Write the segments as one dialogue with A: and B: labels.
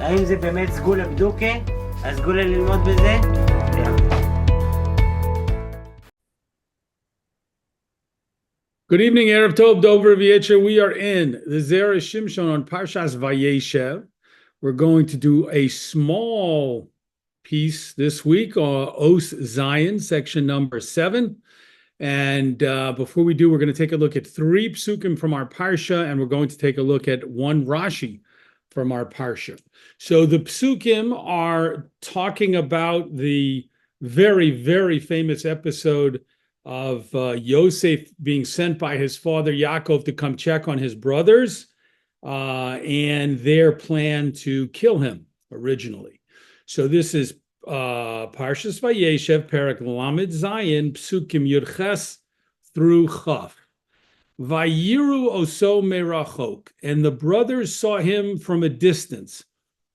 A: האם זה באמת סגולה בדוקה? הסגולה ללמוד בזה?
B: Good evening, Erev Tov, Dover Vayeshev. We are in the Zera Shimshon on Parshas Vayeshev. We're going to do a small piece this week, Os Zion, section number 7. And before we do, we're going to take a look at 3 psukim from our Parsha, and we're going to take a look at 1 Rashi from our Parsha. So the psukim are talking about the very, very famous episode of Yosef being sent by his father Yaakov to come check on his brothers and their plan to kill him originally. So this is Parshas Vayeshev, Perek Lamed Zayin, Psukim Yudches through Chaf. Vayiru oso merachok, and the brothers saw him from a distance.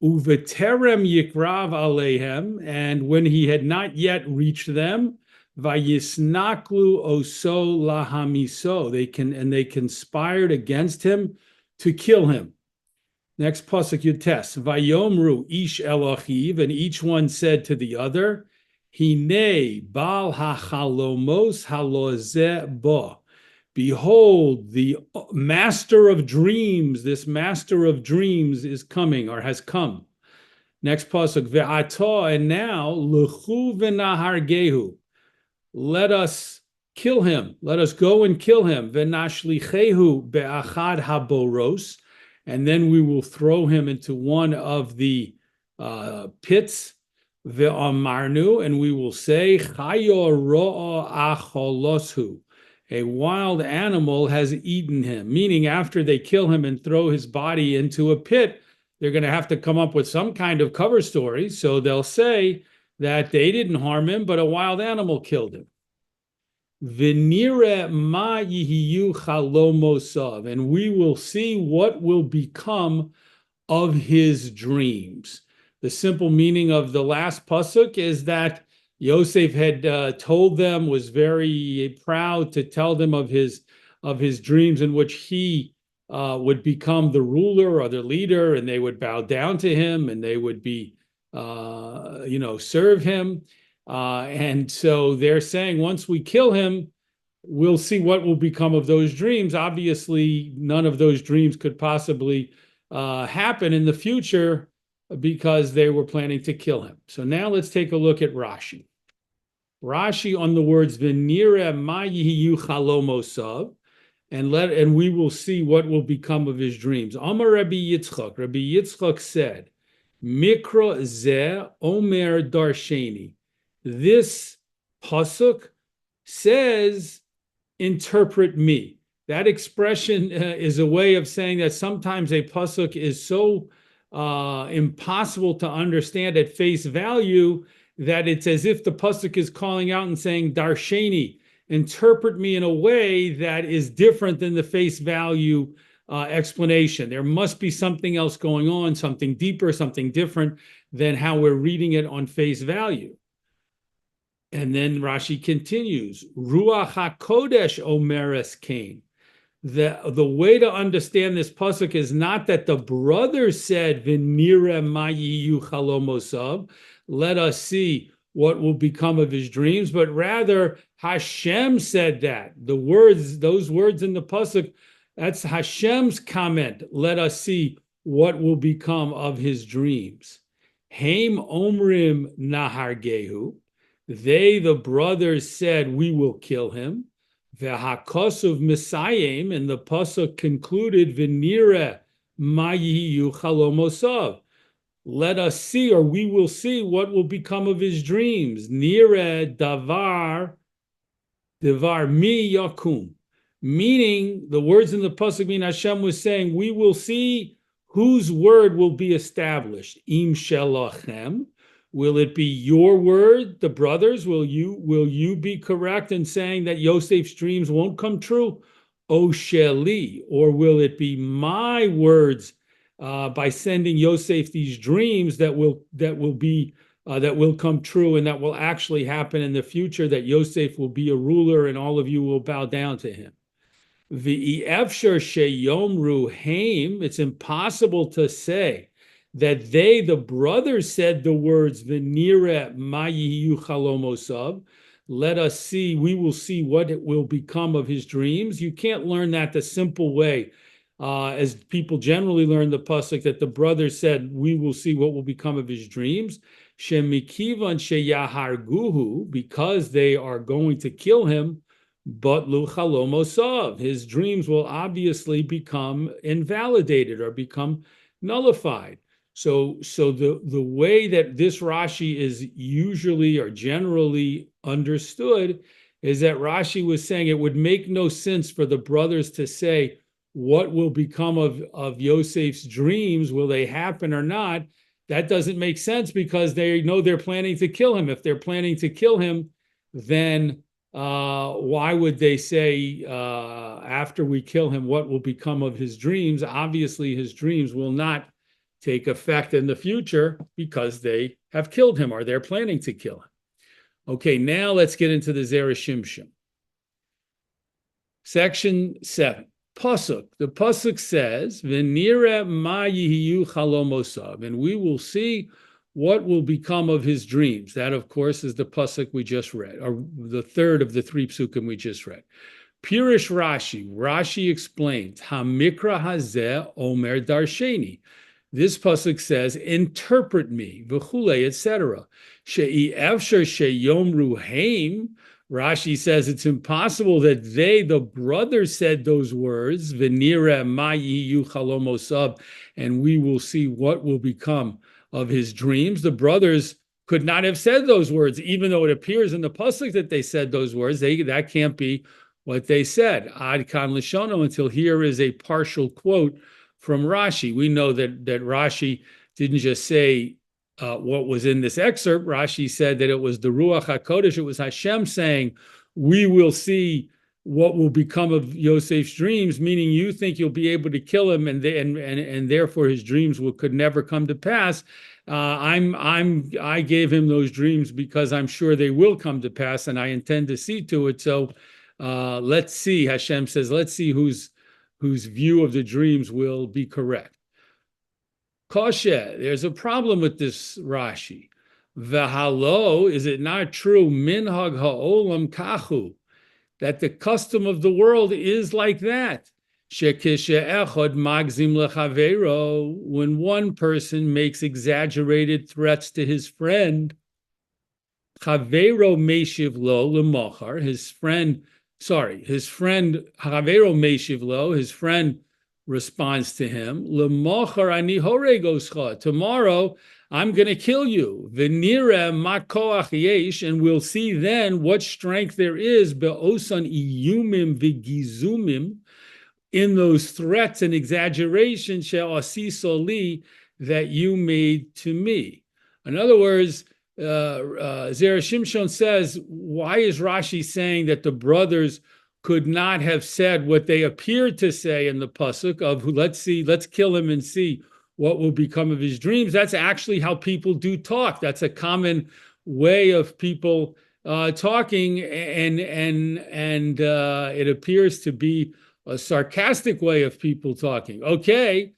B: Uveterem yikrav alehem, and when he had not yet reached them, Vayisnaklu oso lahamiso. They conspired against him to kill him. Next pasuk Yutes. Vayomru ish elochiv, and each one said to the other, Hine bal hachalomos halozeh bo. Behold, the master of dreams, this master of dreams is coming or has come. Next pasuk ve'ata, and now lechu v'nahargehu. Let us kill him. Let us go and kill him. V'nashlichehu be'achad haboros, and then we will throw him into one of the pits. Ve'amarnu, and we will say, Chayo ro'a acholoshu. A wild animal has eaten him. Meaning, after they kill him and throw his body into a pit, they're going to have to come up with some kind of cover story. So they'll say that they didn't harm him, but a wild animal killed him. V'nire ma yihiyu chalomosav, and we will see what will become of his dreams. The simple meaning of the last pasuk is that Yosef had told them, was very proud to tell them of his dreams in which he would become the ruler or the leader, and they would bow down to him, and they would be serve him. And so they're saying, once we kill him, we'll see what will become of those dreams. Obviously, none of those dreams could possibly happen in the future because they were planning to kill him. So now let's take a look at Rashi. Rashi on the words V'nire ma yihiyu chalomosav, and we will see what will become of his dreams. Amar Rabbi Yitzchak. Rabbi Yitzchak said, Mikra zeh omer darsheni. This pasuk says, interpret me. That expression is a way of saying that sometimes a pasuk is so impossible to understand at face value that it's as if the pasuk is calling out and saying, Darsheni, interpret me in a way that is different than the face value explanation. There must be something else going on, something deeper, something different than how we're reading it on face value. And then Rashi continues, Ruach HaKodesh Omeres Cain. The way to understand this pasuk is not that the brothers said, V'nire ma yihiyu chalomosav, let us see what will become of his dreams, but rather Hashem said that. Those words in the pasuk, that's Hashem's comment. Let us see what will become of his dreams. Haim omrim nahargehu. They, the brothers, said, we will kill him. V'hakasuv misayim, and the pasuk concluded, V'nire ma yihiyu chalomosav. Let us see, or we will see, what will become of his dreams. Nire davar mi yakum. Meaning, the words in the pasuk mean Hashem was saying, we will see whose word will be established. Im shelachem. Will it be your word, the brothers? Will you be correct in saying that Yosef's dreams won't come true? O sheli, or will it be my words by sending Yosef these dreams that will come true and that will actually happen in the future? That Yosef will be a ruler and all of you will bow down to him. It's impossible to say that they, the brothers, said the words, V'nireh ma yihiyu chalomosav, let us see, we will see what it will become of his dreams. You can't learn that the simple way, as people generally learn the pasuk, that the brothers said, we will see what will become of his dreams. Shemikivan sheyaharguhu, because they are going to kill him, but lu chalomosav, his dreams will obviously become invalidated or become nullified. So the way that this Rashi is usually or generally understood is that Rashi was saying it would make no sense for the brothers to say what will become of Yosef's dreams, will they happen or not? That doesn't make sense because they know they're planning to kill him. If they're planning to kill him, then why would they say after we kill him, what will become of his dreams? Obviously, his dreams will not take effect in the future because they have killed him or they're planning to kill him. Okay, now let's get into the Zera Shimshon. Section 7. Pasuk. The pasuk says, "V'nireh ma yihiyu chalomosav," and we will see what will become of his dreams. That, of course, is the pasuk we just read, or the third of the three psukim we just read. Pirish Rashi. Rashi explains, "Hamikra hazeh omer darsheni." This pasuk says, "Interpret me," v'chule, etc. She'i efshar sheyomru heim. Rashi says it's impossible that they, the brothers, said those words, "V'nireh ma yihiyu chalomosav," and we will see what will become of his dreams. The brothers could not have said those words, even though it appears in the pasuk that they said those words. That can't be what they said. Ad kan lishono, until here is a partial quote from Rashi. We know that Rashi didn't just say what was in this excerpt. Rashi said that it was the Ruach HaKodesh, it was Hashem saying, we will see what will become of Yosef's dreams, meaning you think you'll be able to kill him and therefore his dreams could never come to pass. I gave him those dreams because I'm sure they will come to pass and I intend to see to it. So let's see, Hashem says, let's see whose view of the dreams will be correct. Koshe, there's a problem with this Rashi. V'halo, is it not true, minhag ha'olam kachu, that the custom of the world is like that? Shekishe echad magzim lechavero, when one person makes exaggerated threats to his friend, chavero meshiv lo lemochar, his friend chavero meshiv lo, his friend responds to him, L'mochar ani horegoscha, tomorrow I'm going to kill you. V'nireh ma koach yesh, and we'll see then what strength there is be'osan iyumim v'gizumim, in those threats and exaggerations she'asiso li, that you made to me. In other words, Zera Shimshon says, why is Rashi saying that the brothers could not have said what they appeared to say in the pasuk of let's kill him and see what will become of his dreams? That's actually how people do talk. That's a common way of people talking, and it appears to be a sarcastic way of people talking. Okay,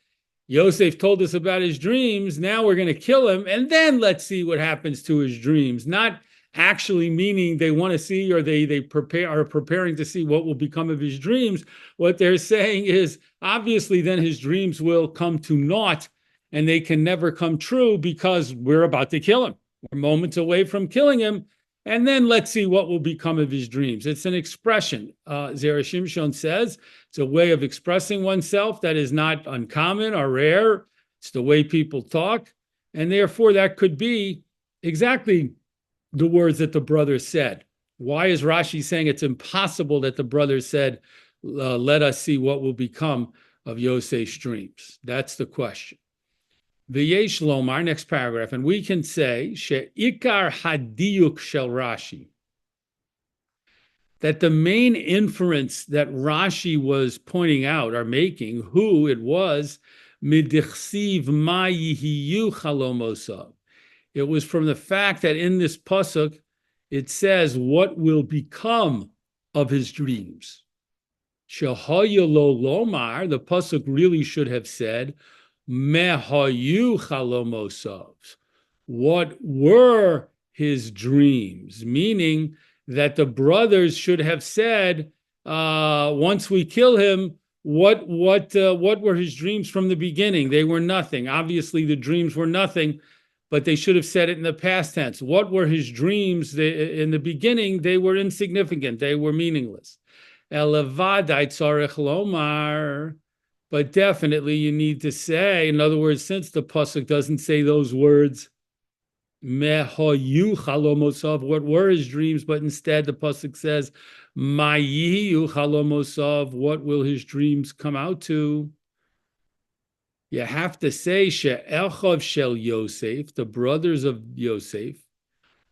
B: Yosef told us about his dreams. Now we're going to kill him, and then let's see what happens to his dreams. Not actually meaning they want to see, or they are preparing to see what will become of his dreams. What they're saying is, obviously, then his dreams will come to naught, and they can never come true because we're about to kill him. We're moments away from killing him, and then let's see what will become of his dreams. It's an expression. Zera Shimshon says it's a way of expressing oneself that is not uncommon or rare. It's the way people talk, and therefore that could be exactly the words that the brothers said. Why is Rashi saying it's impossible that the brothers said, let us see what will become of Yosef's dreams? That's the question. V'yesh lomar, next paragraph, and we can say, she'ikar hadiyuk shel Rashi, that the main inference that Rashi was pointing out or making, who it was, midichsiv ma yihiyu chalomosav. It was from the fact that in this pasuk, it says what will become of his dreams. Shehaya lo lomar, the pasuk really should have said, mehayu chalomosav. What were his dreams? Meaning that the brothers should have said, once we kill him, what were his dreams from the beginning? They were nothing. Obviously, the dreams were nothing, but they should have said it in the past tense. What were his dreams? In the beginning, they were insignificant. They were meaningless. Elevadai tzarech lomar. But definitely you need to say, in other words, since the pasuk doesn't say those words, mehoyu chalomosav, what were his dreams, but instead the pasuk says, mayiyu chalomosav, what will his dreams come out to? You have to say, she'echav shel Yosef, the brothers of Yosef,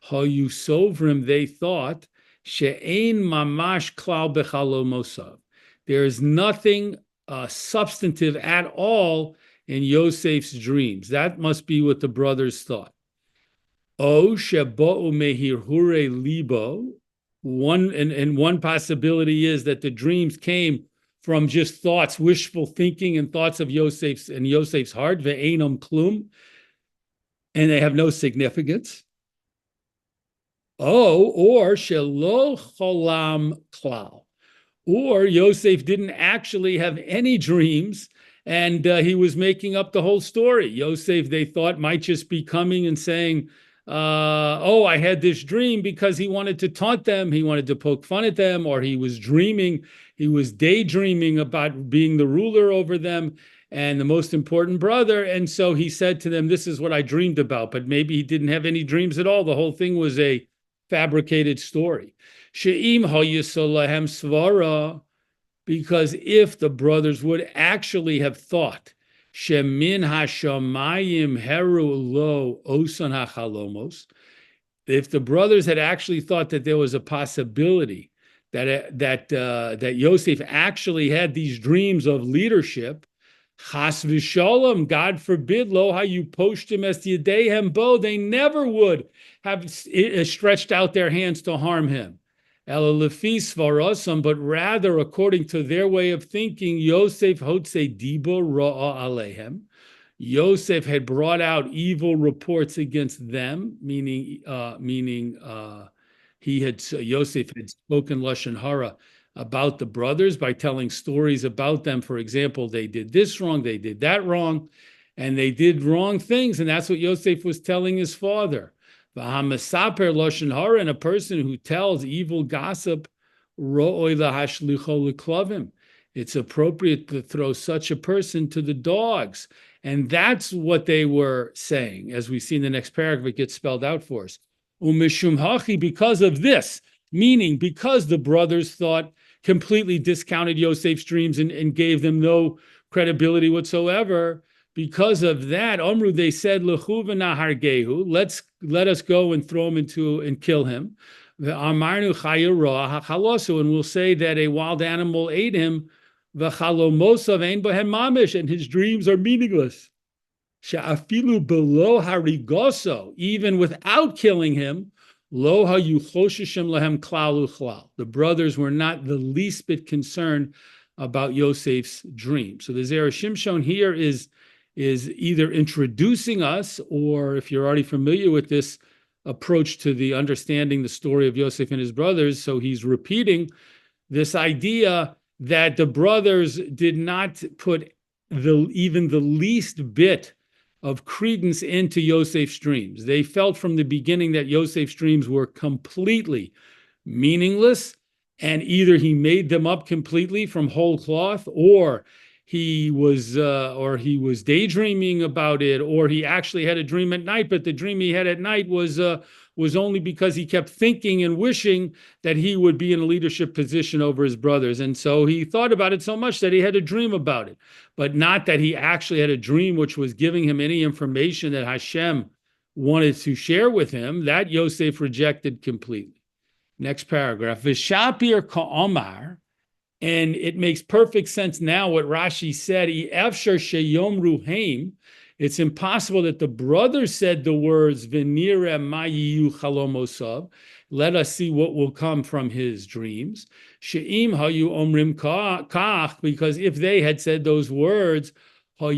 B: hayu sovrim, they thought, she'ein mamash klal bechalomosav. There is nothing substantive at all in Yosef's dreams. That must be what the brothers thought. O sheba'u mehirhure libo. One possibility is that the dreams came from just thoughts, wishful thinking, and thoughts of Yosef's heart. Ve'enam klum, and they have no significance. Or shelo cholam klal. Or Yosef didn't actually have any dreams, and he was making up the whole story. Yosef, they thought, might just be coming and saying, I had this dream, because he wanted to taunt them, he wanted to poke fun at them, or he was dreaming, he was daydreaming about being the ruler over them and the most important brother. And so he said to them, this is what I dreamed about, but maybe he didn't have any dreams at all. The whole thing was a fabricated story. She'im ha'yisolahem svara, because if the brothers would actually have thought, shemin hashamayim heru lo osan hachalomos, if the brothers had actually thought that there was a possibility that Yosef actually had these dreams of leadership, chas v'shalom, God forbid, lo hayu poshtim es yadeihem bo, they never would have stretched out their hands to harm him. But rather, according to their way of thinking, Yosef hotze dibo ra'a alehem. Yosef had brought out evil reports against them, meaning Yosef had spoken lashon hara about the brothers by telling stories about them. For example, they did this wrong, they did that wrong, and they did wrong things, and that's what Yosef was telling his father. V'hamasaper lashon hara, and a person who tells evil gossip, ro'oi lahashlicho leklavim. It's appropriate to throw such a person to the dogs. And that's what they were saying. As we see in the next paragraph, it gets spelled out for us. Umishum hachi, because of this, meaning because the brothers thought, completely discounted Yosef's dreams and gave them no credibility whatsoever. Because of that, Omru, they said, Lechu v'nahargehu, let us go and throw him into and kill him. V'amarnu chayira hachalosu, and we'll say that a wild animal ate him. V'chalomosav ein bohem mamish, and his dreams are meaningless. She'afilu below harigoso, even without killing him, lo hayu choshishim lehem klal uchlal. The brothers were not the least bit concerned about Yosef's dream. So the Zera Shimshon here is either introducing us, or if you're already familiar with this approach to the understanding the story of Yosef and his brothers, so he's repeating this idea that the brothers did not put even the least bit of credence into Yosef's dreams. They felt from the beginning that Yosef's dreams were completely meaningless, and either he made them up completely from whole cloth, or he was daydreaming about it, or he actually had a dream at night, but the dream he had at night was only because he kept thinking and wishing that he would be in a leadership position over his brothers. And so he thought about it so much that he had a dream about it, but not that he actually had a dream which was giving him any information that Hashem wanted to share with him. That Yosef rejected completely. Next paragraph. V'shapir ka'omar, and it makes perfect sense now what Rashi said. Efshar sheyom ruheim. It's impossible that the brothers said the words "V'nireh ma yiyu chalomosav." Let us see what will come from his dreams. She'im hayu omrim kach, because if they had said those words, It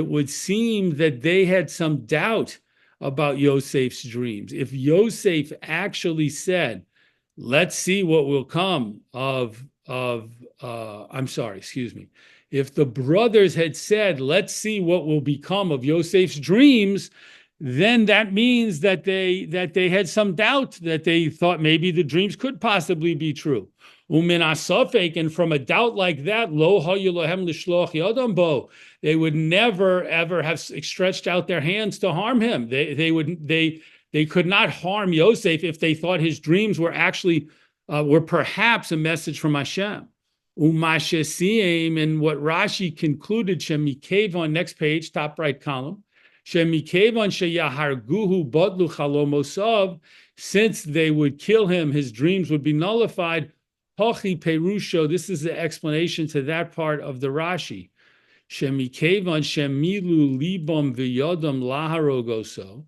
B: would seem that they had some doubt about Yosef's dreams. If Yosef actually said, let's see what will come if the brothers had said, let's see what will become of Yosef's dreams, then that means that they had some doubt, that they thought maybe the dreams could possibly be true. And from a doubt like that, they would never ever have stretched out their hands to harm him. They could not harm Yosef if they thought his dreams were actually were perhaps a message from Hashem. And what Rashi concluded, Shemikevon, next page, top right column, Shemikevon sheyaharguhu bodlu chalomosav, since they would kill him, his dreams would be nullified. Hochi perusho, this is the explanation to that part of the Rashi. Shemikevon shemilu libam v'yodam laharogoso,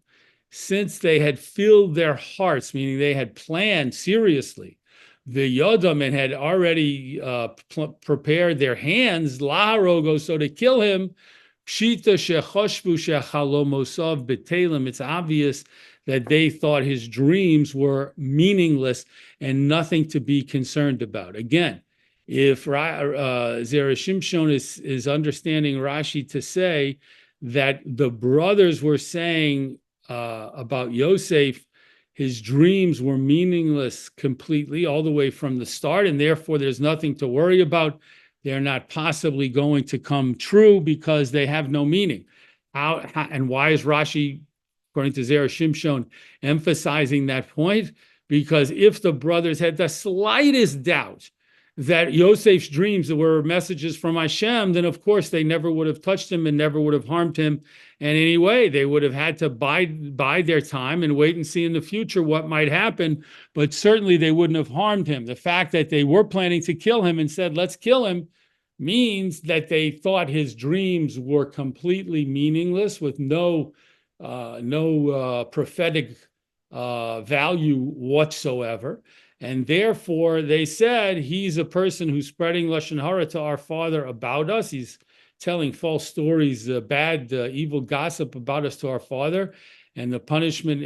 B: since they had filled their hearts, meaning they had planned seriously, the Yodam, and had already prepared their hands, laharogo, so to kill him, pshita shechoshvu shechalomosav betelim, it's obvious that they thought his dreams were meaningless and nothing to be concerned about. Again, if Zera Shimshon is understanding Rashi to say that the brothers were saying about Yosef, his dreams were meaningless completely all the way from the start, and therefore there's nothing to worry about. They're not possibly going to come true because they have no meaning. How and why is Rashi, according to Zera Shimshon, emphasizing that point? Because if the brothers had the slightest doubt that Yosef's dreams were messages from Hashem, then of course they never would have touched him and never would have harmed him in any way. They would have had to bide their time and wait and see in the future what might happen, but certainly they wouldn't have harmed him. The fact that they were planning to kill him and said, let's kill him, means that they thought his dreams were completely meaningless with no prophetic value whatsoever. And therefore, they said, he's a person who's spreading Lashon Hara to our father about us. He's telling false stories, bad, evil gossip about us to our father. And the punishment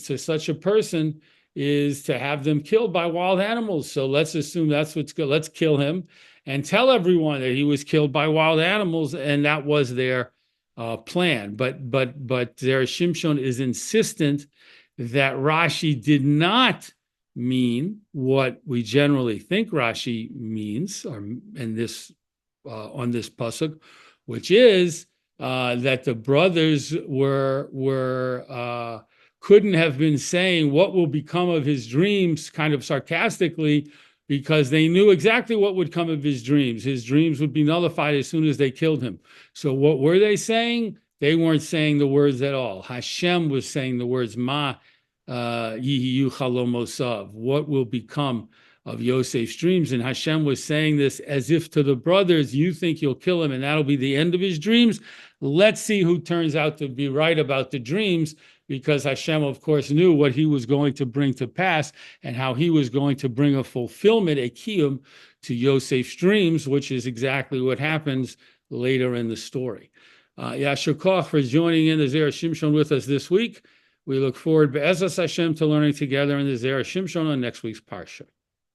B: to such a person is to have them killed by wild animals. So let's assume that's what's good. Let's kill him and tell everyone that he was killed by wild animals. And that was their plan. But Zera Shimshon is insistent that Rashi did not mean what we generally think Rashi means, on this pasuk, which is that the brothers couldn't have been saying what will become of his dreams, kind of sarcastically, because they knew exactly what would come of his dreams. His dreams would be nullified as soon as they killed him. So what were they saying? They weren't saying the words at all. Hashem was saying the words ma yihiyu chalomosav, what will become of Yosef's dreams. And Hashem was saying this as if to the brothers, you think you'll kill him and that'll be the end of his dreams. Let's see who turns out to be right about the dreams, because Hashem, of course, knew what he was going to bring to pass and how he was going to bring a fulfillment, a kiyum, to Yosef's dreams, which is exactly what happens later in the story. Yasher Koch for joining in the Zera Shimshon with us this week. We look forward, Be'ezras Hashem, to learning together in the Zera Shimshon on next week's Parsha.